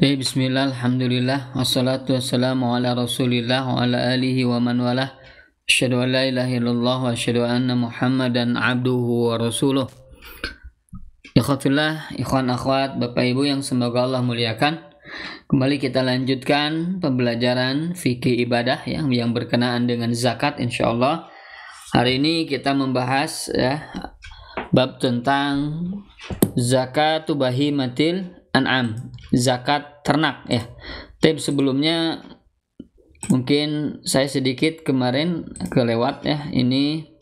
Bismillah, alhamdulillah, wassalatu wassalamu ala rasulillah wa ala alihi wa man walah. Asyhadu an la ilaha illallah wa asyhadu anna muhammadan abduhu wa rasuluh. Ikhwatillah, ikhwan akhwat, bapak ibu yang semoga Allah muliakan. Kembali kita lanjutkan pembelajaran fikih ibadah yang berkenaan dengan zakat insyaallah. Hari ini kita membahas bab tentang zakatu bahimatil an'am, zakat ternak ya. Tapi sebelumnya mungkin saya sedikit kemarin kelewat ya, ini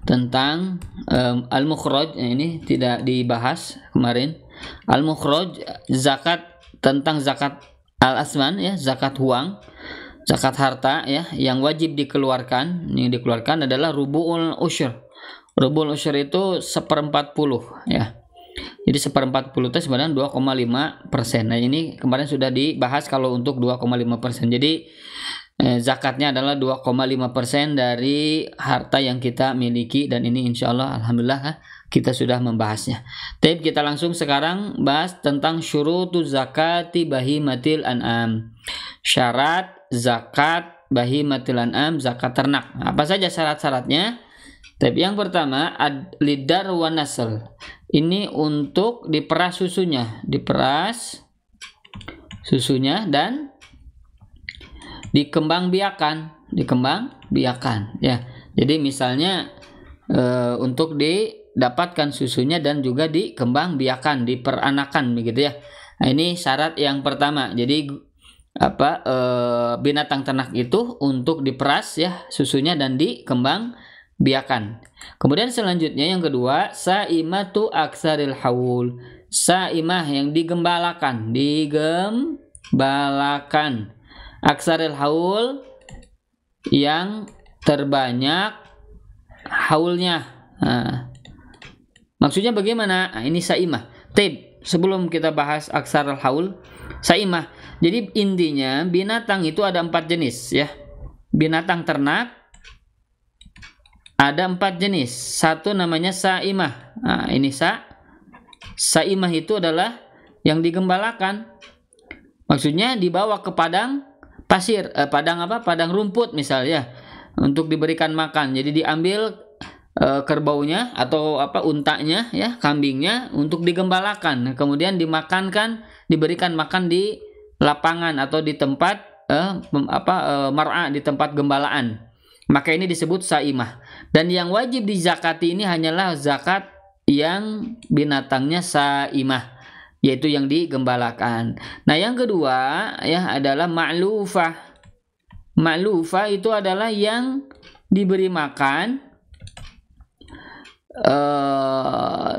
tentang al-mukhraj, ini tidak dibahas kemarin. Al-mukhraj zakat, tentang zakat al-asman ya, zakat uang, zakat harta ya, yang wajib dikeluarkan. Yang dikeluarkan adalah rubu'ul usyr. Rubu'ul usyr itu 1/40 ya. Jadi 1/40 itu sebenarnya 2,5%. Nah ini kemarin sudah dibahas kalau untuk 2,5%. Jadi zakatnya adalah 2,5% dari harta yang kita miliki, dan ini insya Allah alhamdulillah kita sudah membahasnya. Tapi kita langsung sekarang bahas tentang syurutu zakati bahimatil an'am. Syarat zakat bahimatil an'am, zakat ternak. Apa saja syarat-syaratnya? Tapi yang pertama lidar wa nasl. Ini untuk diperas susunya, dan dikembangbiakan ya. Jadi misalnya untuk didapatkan susunya dan juga dikembangbiakan, diperanakan begitu ya. Nah, ini syarat yang pertama. Jadi binatang ternak itu untuk diperas ya susunya dan dikembangbiakan. Kemudian selanjutnya yang kedua, saimatu aksaril haul. Saimah yang digembalakan. Aksaril haul yang terbanyak haulnya. Nah, maksudnya bagaimana? Nah, ini saimah. Sebelum kita bahas aksaril haul, saimah. Jadi intinya binatang itu ada 4 jenis ya. Binatang ternak ada 4 jenis. Satu namanya saimah. Nah, ini saimah itu adalah yang digembalakan. Maksudnya dibawa ke padang pasir, padang rumput misalnya, untuk diberikan makan. Jadi diambil kerbaunya atau untanya ya, kambingnya, untuk digembalakan. Kemudian diberikan makan di lapangan atau di tempat mar'a, di tempat gembalaan. Maka ini disebut saimah. Dan yang wajib dizakati ini hanyalah zakat yang binatangnya saimah, yaitu yang digembalakan. Nah, yang kedua ya adalah ma'lufah. Ma'lufah itu adalah yang diberi makan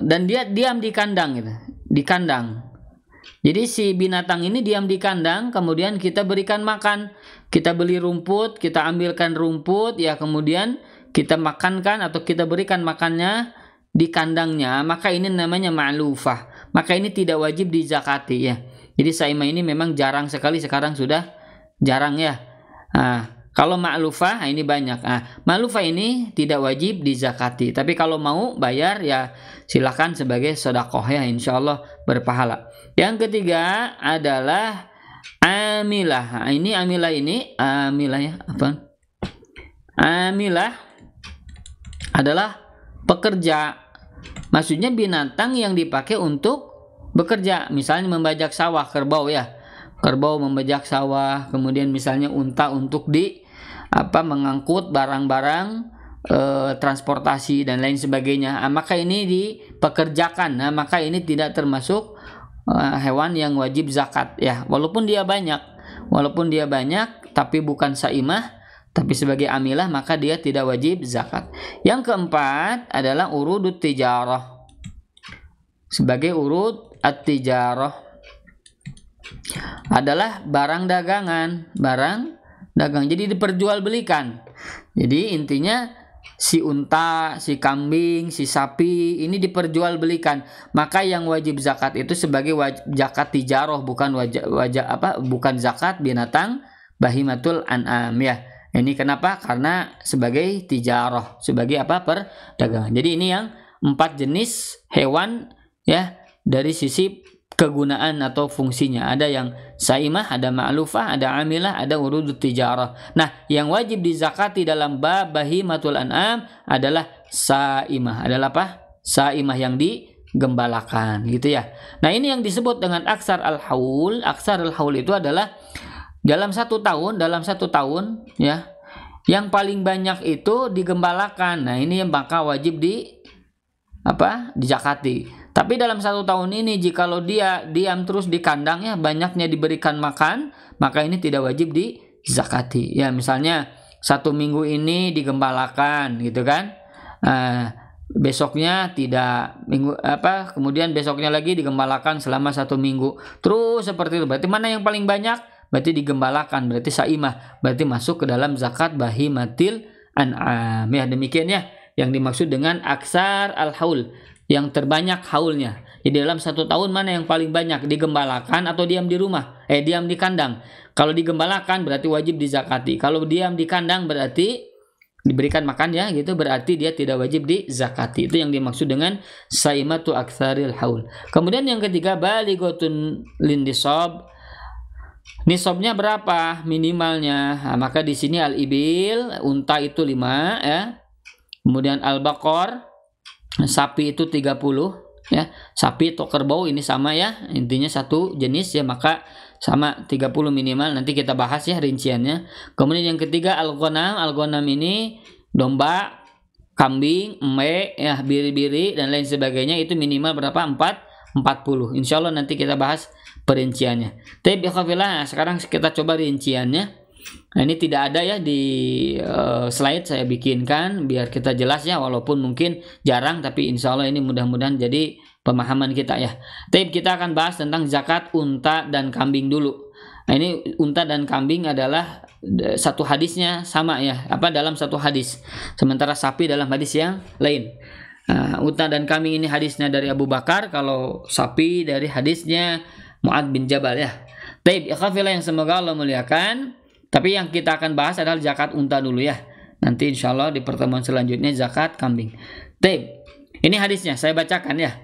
dan dia diam di kandang gitu. Di kandang. Jadi si binatang ini diam di kandang, kemudian kita berikan makan. Kita beli rumput, kita ambilkan rumput, ya kemudian kita makankan atau kita berikan makannya di kandangnya. Maka ini namanya ma'lufah. Maka ini tidak wajib dizakati ya. Jadi saimah ini memang jarang sekali, sekarang sudah jarang ya. Nah, kalau ma'lufah ini banyak. Ma'lufah ini tidak wajib dizakati. Tapi kalau mau bayar ya silakan sebagai sedekah ya, insyaallah berpahala. Yang ketiga adalah amilah. Ini amilah ya, apa? Amilah adalah pekerja. Maksudnya binatang yang dipakai untuk bekerja. Misalnya membajak sawah, kerbau ya. Kerbau membajak sawah, kemudian misalnya unta untuk mengangkut barang-barang transportasi dan lain sebagainya. Maka ini dipekerjakan. Nah, maka ini tidak termasuk hewan yang wajib zakat ya, walaupun dia banyak tapi bukan saimah, tapi sebagai amilah, maka dia tidak wajib zakat. Yang keempat adalah urudut tijarah. Sebagai urud at-tijarah adalah barang dagang. Jadi diperjualbelikan. Jadi intinya si unta, si kambing, si sapi ini diperjualbelikan. Maka yang wajib zakat itu sebagai zakat tijarah, bukan zakat binatang bahimatul an'am ya. Ini kenapa? Karena sebagai tijarah, sebagai perdagangan. Jadi ini yang 4 jenis hewan ya, dari sisi kegunaan atau fungsinya. Ada yang saimah, ada ma'lufah, ada amilah, ada urudut tijarah. Nah, yang wajib dizakati dalam bab bahimatul an'am adalah saimah. Adalah apa? Saimah yang digembalakan, gitu ya. Nah, ini yang disebut dengan aksar al-haul. Aksar al-haul itu adalah dalam satu tahun ya, yang paling banyak itu digembalakan. Nah, ini yang maka wajib dizakati. Tapi dalam satu tahun ini jikalau dia diam terus di kandang ya, banyaknya diberikan makan, maka ini tidak wajib dizakati. Ya, misalnya satu minggu ini digembalakan gitu kan. Besoknya tidak, kemudian besoknya lagi digembalakan selama satu minggu. Terus seperti itu. Berarti mana yang paling banyak? Berarti digembalakan, berarti saimah, berarti masuk ke dalam zakat bahimatil an'am. Ya, demikian ya yang dimaksud dengan aksar al-haul, yang terbanyak haulnya. Jadi dalam satu tahun mana yang paling banyak, digembalakan atau diam di rumah? Diam di kandang. Kalau digembalakan berarti wajib dizakati. Kalau diam di kandang berarti diberikan makan ya, gitu, berarti dia tidak wajib dizakati. Itu yang dimaksud dengan saimatu aktsaril haul. Kemudian yang ketiga, balighatun lindisab. Nisabnya berapa minimalnya? Nah, maka di sini al-ibil, unta itu 5 ya. Kemudian al-baqar, sapi itu 30 ya. Sapi atau kerbau ini sama ya, intinya satu jenis ya, maka sama 30 minimal. Nanti kita bahas ya rinciannya. Kemudian yang ketiga al-ghanam. Al-ghanam ini domba, kambing, embe ya, biri-biri dan lain sebagainya, itu minimal berapa? 40. Insyaallah nanti kita bahas perinciannya. Tapi sekarang kita coba rinciannya. Nah, ini tidak ada ya di slide, saya bikinkan biar kita jelas ya, walaupun mungkin jarang, tapi insya Allah ini mudah-mudahan jadi pemahaman kita ya. Tapi kita akan bahas tentang zakat unta dan kambing dulu. Nah, ini unta dan kambing adalah satu hadisnya sama ya, dalam satu hadis. Sementara sapi dalam hadis yang lain. Nah, unta dan kambing ini hadisnya dari Abu Bakar, kalau sapi dari hadisnya Mu'ad bin Jabal ya. Taib, ikhafillah yang semoga Allah muliakan. Tapi yang kita akan bahas adalah zakat unta dulu ya. Nanti insya Allah di pertemuan selanjutnya zakat kambing. Taib, ini hadisnya saya bacakan ya.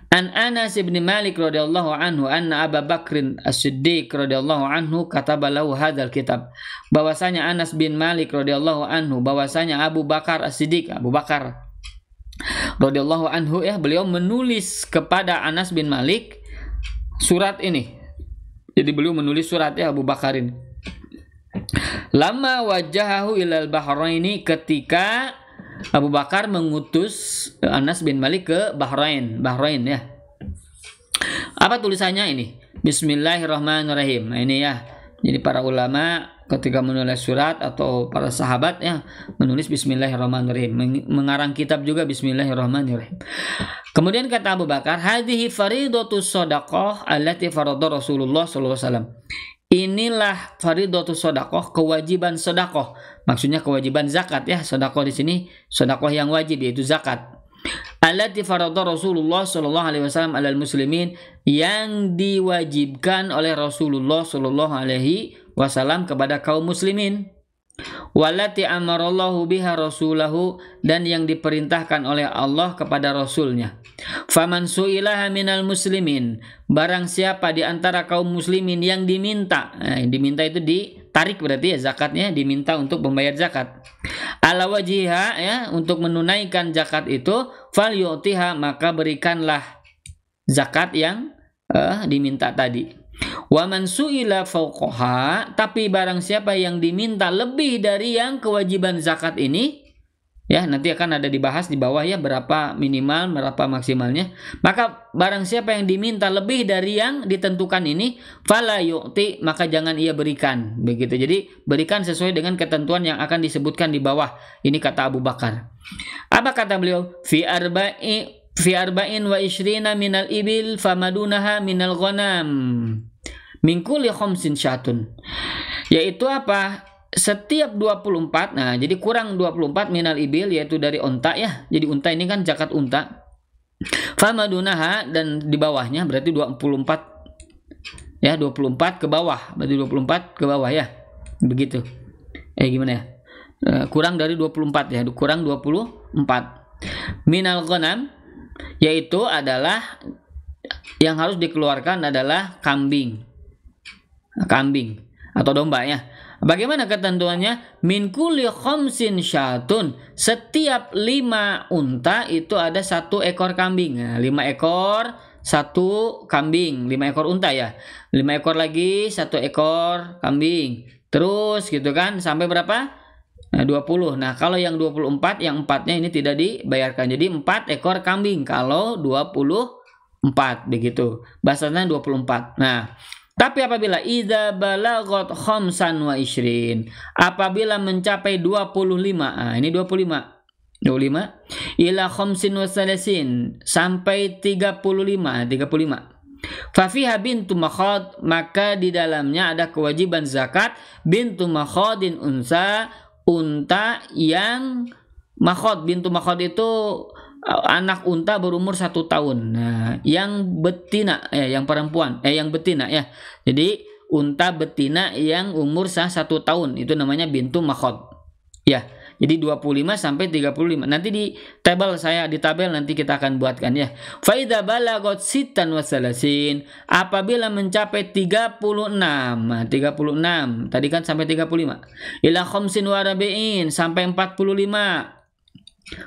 An Anas bin Malik radhiyallahu anhu anna Abu Bakrin As-Siddiq radhiyallahu anhu kataba lahu hadzal kitab. Bahwasanya Anas bin Malik radhiyallahu anhu, bahwasanya Abu Bakar As-Siddiq, Abu Bakar radhiyallahu anhu ya, beliau menulis kepada Anas bin Malik surat ini. Jadi beliau menulis surat ya, Abu Bakar ini. Lama wajahahu ilal Bahraini, ketika Abu Bakar mengutus Anas bin Malik ke Bahrain ya. Apa tulisannya ini? Bismillahirrahmanirrahim. Nah, ini ya. Jadi para ulama ketika menulis surat atau para sahabat ya menulis Bismillahirrahmanirrahim. Mengarang kitab juga Bismillahirrahmanirrahim. Kemudian kata Abu Bakar, hadhihi faridatus shadaqah allati farada Rasulullah sallallahu alaihi wasallam. Inilah faridatus shadaqah, kewajiban sedekah. Maksudnya kewajiban zakat ya. Sedekah di sini sedekah yang wajib, yaitu zakat. Allati farada Rasulullah sallallahu alaihi wasallam alal muslimin, yang diwajibkan oleh Rasulullah sallallahu alaihi wasallam kepada kaum muslimin. Wallati amarallahu biha rasulahu, dan yang diperintahkan oleh Allah kepada rasulnya. Faman su'ilaha minal muslimin, barang siapa di antara kaum muslimin yang diminta, yang diminta itu ditarik berarti ya, zakatnya diminta untuk membayar zakat. Ala wajiha ya, untuk menunaikan zakat itu, fal yu'tiha, maka berikanlah zakat yang diminta tadi. Wa man su'ila fawqaha, tapi barang siapa yang diminta lebih dari yang kewajiban zakat ini ya, nanti akan ada dibahas di bawah ya, berapa minimal, berapa maksimalnya. Maka barang siapa yang diminta lebih dari yang ditentukan ini, fala yu'ti, maka jangan ia berikan. Begitu. Jadi berikan sesuai dengan ketentuan yang akan disebutkan di bawah. Ini kata Abu Bakar. Apa kata beliau? Fi arba'in wa ishrina minal ibil famadunaha minal ghanam min kulli khamsin syatun. Yaitu apa? Setiap 24, nah jadi kurang 24 minal ibil, yaitu dari unta ya. Jadi unta ini kan zakat unta. Famadunaha, dan di bawahnya berarti 24 ya, 24 ke bawah, berarti 24 ke bawah ya. Begitu. Gimana ya? Kurang dari 24 ya, kurang 24. Minal ghanam, yaitu adalah yang harus dikeluarkan adalah kambing atau domba ya. Bagaimana ketentuannya? Min kulli khamsin syatun, setiap 5 unta itu ada 1 ekor kambing. Nah, 5 ekor 1 kambing, 5 ekor unta ya. 5 ekor lagi 1 ekor kambing. Terus gitu kan sampai berapa? Nah, 20. Nah, kalau yang 24, yang 4-nya ini tidak dibayarkan. Jadi 4 ekor kambing kalau 24 begitu. Bahasanya 24. Nah, tapi apabila idza balagot khamsan wa ishrin, apabila mencapai 25, ini 25 ila khamsin wa salasin, sampai 35. Fa fiha bintu makhad, maka di dalamnya ada kewajiban zakat bintu makhadin unsa, unta yang makhad. Bintu makhad itu anak unta berumur 1 tahun. Nah, yang betina yang perempuan yang betina ya. Jadi unta betina yang umur 1 tahun itu namanya bintu makhad. Ya. Jadi 25 sampai 35. Nanti di tabel nanti kita akan buatkan ya. Fa idza balagot sittan wa salasin, apabila mencapai 36. Nah, 36. Tadi kan sampai 35. Ila khamsin wa rabi'in, sampai 45.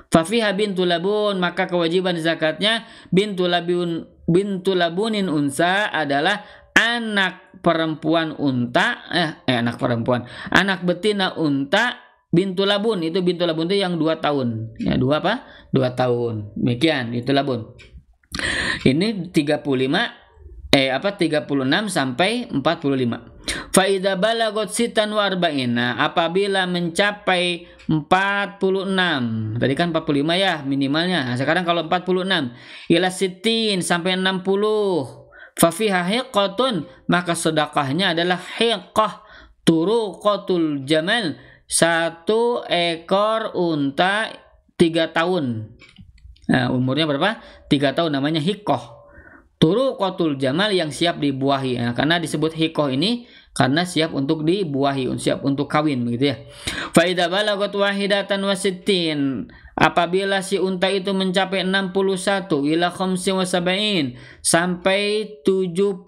Fafiha bintu labun, maka kewajiban zakatnya bintu labunin unsa adalah anak perempuan unta anak betina unta bintu labun. Itu bintu labun itu yang 2 tahun ya, 2 tahun. Demikian itu labun. Ini 36 sampai 45. Fa idza balagot sitan wa arba'in, apabila mencapai 46. Tadi kan 45 ya minimalnya. Nah, sekarang kalau 46 ila sittin sampai 60. Fa fiha hiqqatun, maka sedekahnya adalah hiqqah turuqatul jamal, 1 ekor unta 3 tahun. Nah, umurnya berapa? 3 tahun, namanya hiqqah. Turuqatul jamal, yang siap dibuahi. Nah, karena disebut hiqqah ini karena siap untuk dibuahi, siap untuk kawin begitu ya. Fa idza balagat wahidatan wa sittin, apabila si unta itu mencapai 61 ila khamsin wa sab'in, sampai 75.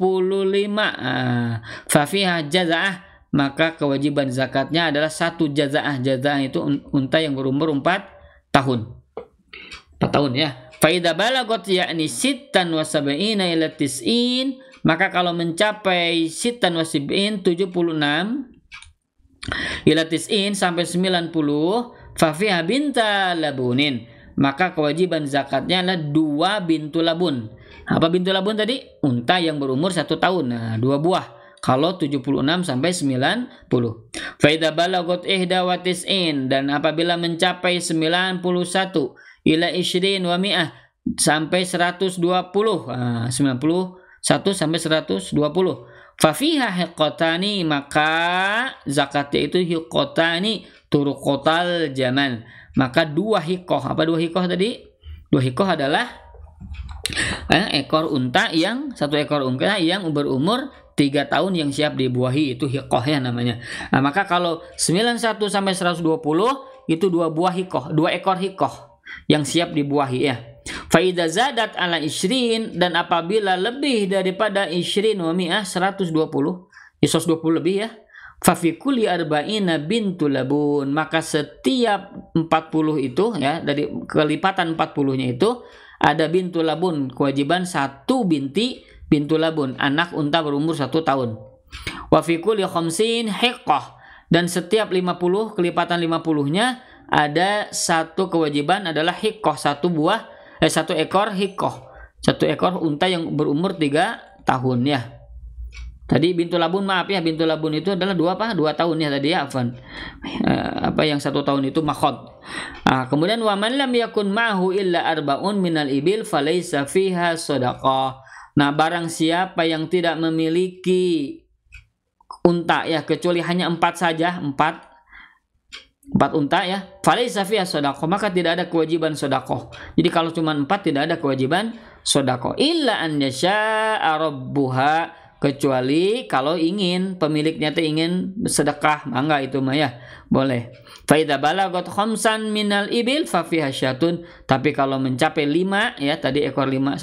Fa fiha jazaah, maka kewajiban zakatnya adalah 1 jazaah. Jazaah itu unta yang berumur 4 tahun. 4 tahun ya. Fa idza balagat yakni sittan wa sab'ina ila tis'in, maka kalau mencapai sittan wa sab'in 76 ila tis'in sampai 90, fa fiha binta labunin, maka kewajiban zakatnya adalah 2 bintu labun. Apa bintu labun tadi? Unta yang berumur 1 tahun. Nah, 2 buah. Kalau 76 sampai 90. Fa idza balagat ihda wa tis'in, dan apabila mencapai 91 ila ishrin wa mi'ah, sampai 120. 91 sampai 120. Fafiha hiqqatani, maka zakatnya itu hiqqatani turuqatal jamal, maka 2 hiqqah. Apa 2 hiqqah tadi? 2 hiqqah adalah ekor unta yang 1 ekor unta yang berumur 3 tahun yang siap dibuahi, itu hiqqah ya namanya. Nah, maka kalau 91 sampai 120 itu 2 buah hiqqah, 2 ekor hiqqah yang siap dibuahi ya. Fa idza zadat ala ishrin, dan apabila lebih daripada ishrin wa mi'ah, 120 ya, 120 lebih ya. Fa fi kulli arba'ina bintu labun, maka setiap 40 itu ya, dari kelipatan 40-nya itu ada bintu labun, kewajiban 1 bintu labun, anak unta berumur 1 tahun. Wa fi kulli khamsin hiqqah, dan setiap 50 kelipatan 50-nya ada 1 kewajiban adalah hiqqah, 1 ekor hiqqah, 1 ekor unta yang berumur 3 tahun ya. Tadi bintu labun, maaf ya, bintu labun itu adalah 2 tahun ya tadi ya, afwan. Yang 1 tahun itu makhad. Kemudian wa man lam yakun ma'hu illa arba'un minal ibil falaysa fiha shadaqah. Nah, barang siapa yang tidak memiliki unta ya, kecuali hanya 4 saja, 4 unta ya, falaysa fiha shadaqah, maka tidak ada kewajiban sedekah. Jadi kalau cuma 4 tidak ada kewajiban sedekah. Illa an yasha'a rabbuha, kecuali kalau ingin pemiliknya tuh ingin sedekah, mangga itu mah ya boleh. Fa idza balagat khamsan minal ibil fa fiha syatun. Tapi kalau mencapai 5 ya, tadi ekor 5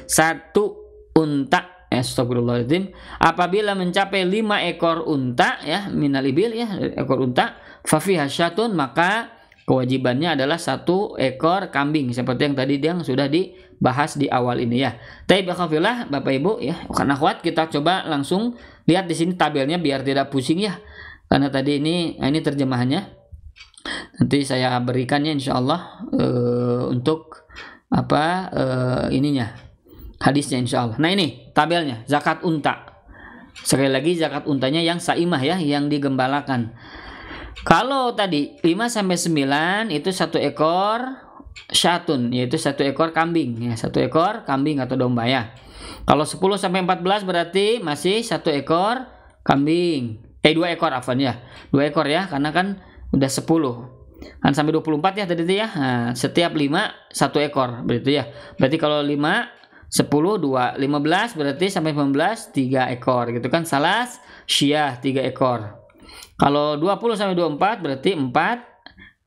satu unta, astagfirullahaladzim, apabila mencapai 5 ekor unta ya, minal ibil ya, ekor unta, fa fiha syatun, maka kewajibannya adalah 1 ekor kambing, seperti yang tadi yang sudah dibahas di awal ini ya. Taib akhwafillah, Bapak Ibu ya, karena akhwat, kita coba langsung lihat di sini tabelnya biar tidak pusing ya. Karena tadi ini terjemahannya. Nanti saya berikannya insyaallah untuk ininya, hadisnya insyaallah. Nah, ini tabelnya zakat unta. Sekali lagi zakat untanya yang saimah ya, yang digembalakan. Kalau tadi 5 sampai 9 itu 1 ekor syatun, yaitu 1 ekor kambing ya, 1 ekor kambing atau domba ya. Kalau 10 sampai 14 berarti masih 1 ekor kambing. 2 ekor afwan ya. 2 ekor ya, karena kan udah 10. Kan sampai 24 ya tadi itu ya. Nah, setiap 5 1 ekor berarti ya. Berarti kalau 5 10 2 15 berarti sampai 19 3 ekor gitu kan. Salas syiyah 3 ekor. Kalau 20 sampai 24 berarti 4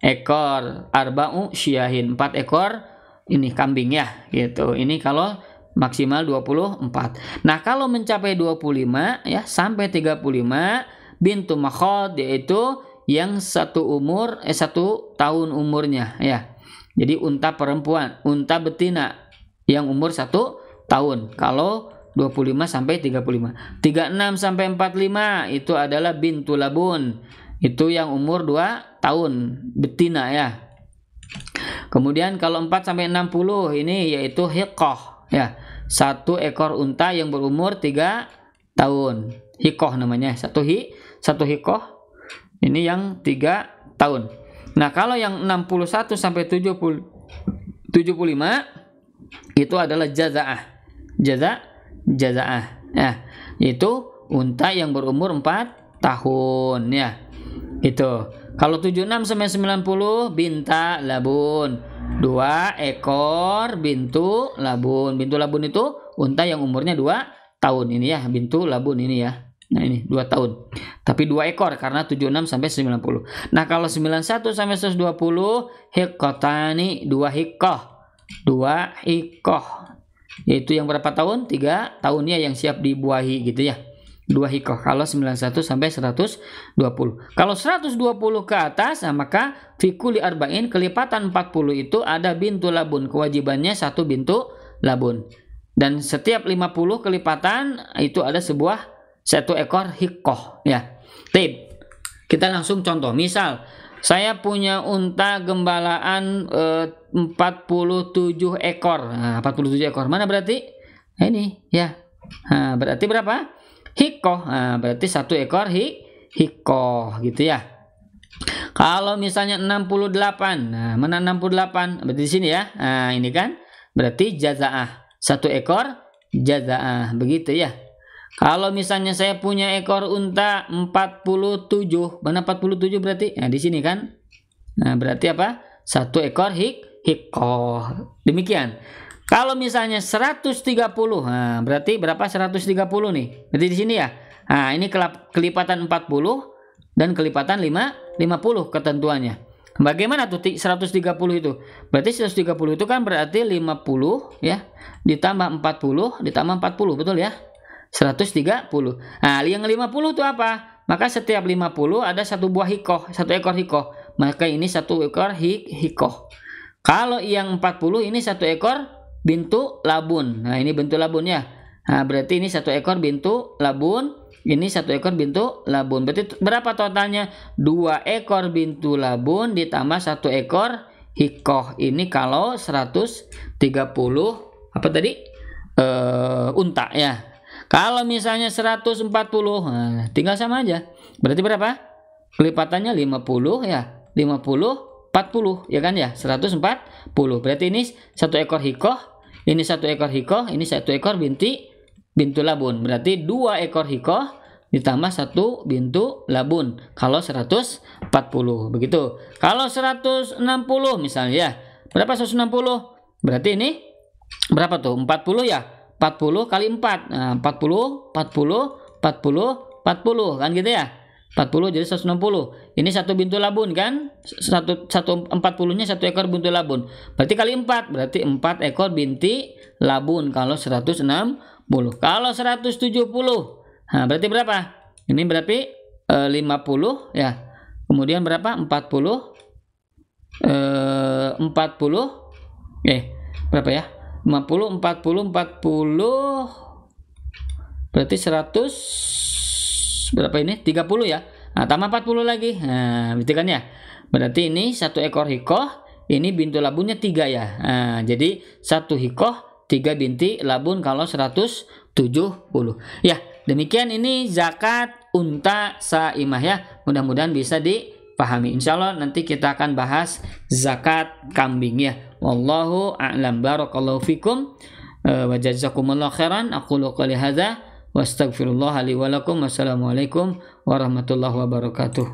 ekor. Arba'u syiyahin, 4 ekor ini kambing ya gitu. Ini kalau maksimal 24. Nah, kalau mencapai 25 ya sampai 35 bintu makhad, yaitu yang 1 tahun umurnya ya. Jadi unta perempuan, unta betina yang umur 1 tahun. Kalau 25 sampai 35. 36 sampai 45 itu adalah bintu labun. Itu yang umur 2 tahun, betina ya. Kemudian kalau 4 sampai 60 ini yaitu hiqah ya. 1 ekor unta yang berumur 3 tahun. Hiqah namanya. Satu hiqah ini yang 3 tahun. Nah, kalau yang 61 sampai 75 itu adalah jazaah. Jazaah. Ya, itu unta yang berumur 4 tahun ya. Itu. Kalau 76 sampai 90 binta labun. 2 ekor bintu labun. Bintu labun itu unta yang umurnya 2 tahun ini ya, bintu labun ini ya. Nah, ini 2 tahun. Tapi 2 ekor karena 76 sampai 90. Nah, kalau 91 sampai 120 hiqqatani, 2 hiqqah. 2 hiqqah. Yaitu yang berapa tahun? 3 tahunnya yang siap dibuahi gitu ya. 2 hiqqah kalau 91 sampai 120. Kalau 120 ke atas, nah maka fi kulli arba'in, kelipatan 40 itu ada bintu labun, kewajibannya 1 bintu labun. Dan setiap 50 kelipatan itu ada 1 ekor hiqqah ya. Tip. Kita langsung contoh. Misal saya punya unta gembalaan 47 ekor. Nah, 47 ekor. Mana berarti? Nah, ini ya. Nah, berarti berapa? Hiqqah. Nah, berarti 1 ekor hiqqah gitu ya. Kalau misalnya 68. Nah, mana 68? Berarti di sini ya. Nah, ini kan berarti jazaah. 1 ekor jazaah. Begitu ya. Kalau misalnya saya punya ekor unta 47, mana 47 berarti? Nah, di sini kan. Nah, berarti apa? 1 ekor hiqqah. Demikian. Kalau misalnya 130, nah berarti berapa 130 nih? Berarti di sini ya. Nah, ini kelipatan 40 dan kelipatan 50 ketentuannya. Bagaimana tuh 130 itu? Berarti 130 itu kan berarti 50 ya, ditambah 40 ditambah 40, betul ya? 130. Nah, yang 50 itu apa? Maka setiap 50 ada 1 buah hiqqah, 1 ekor hiqqah. Maka ini 1 ekor hiqqah. Kalau yang 40 ini 1 ekor bintu labun. Nah, ini bintu labun ya. Nah, berarti ini 1 ekor bintu labun, ini 1 ekor bintu labun. Berarti berapa totalnya? 2 ekor bintu labun ditambah 1 ekor hiqqah. Ini kalau 130 apa tadi? Unta ya. Kalau misalnya 140, nah, tinggal sama aja. Berarti berapa? Kelipatannya 50 ya. 50 40 ya kan ya. 140. Berarti ini 1 ekor hiqqah, ini 1 ekor hiqqah, ini 1 ekor bintu labun. Berarti 2 ekor hiqqah ditambah 1 bintu labun. Kalau 140 begitu. Kalau 160 misalnya ya. Berapa 160? Berarti ini berapa tuh? 40 ya. 40 kali 4. Nah, 40 kan gitu ya. 40 jadi 160. Ini satu bintu labun kan? 140-nya satu ekor bintu labun. Berarti kali 4, berarti 4 ekor binti labun kalau 160. Kalau 170. Nah, berarti berapa? Ini berarti 50 ya. Kemudian berapa? 40. 40. Berapa ya? 50 40 berarti 100 berapa ini? 30 ya. Nah, tambah 40 lagi. Nah, gitu kan ya. Berarti ini satu ekor hikoh, ini bintu labunnya 3 ya. Nah, jadi satu hikoh 3 binti labun kalau 170. Ya, demikian ini zakat unta saimah ya. Mudah-mudahan bisa dipahami. Insyaallah nanti kita akan bahas zakat kambing ya. Wallahu a'lam. Barakallahu fikum wa jazakumullahu khairan. Aqulu qouli hadza wa astaghfirullah li wa lakum. Wassalamualaikum warahmatullahi wabarakatuh.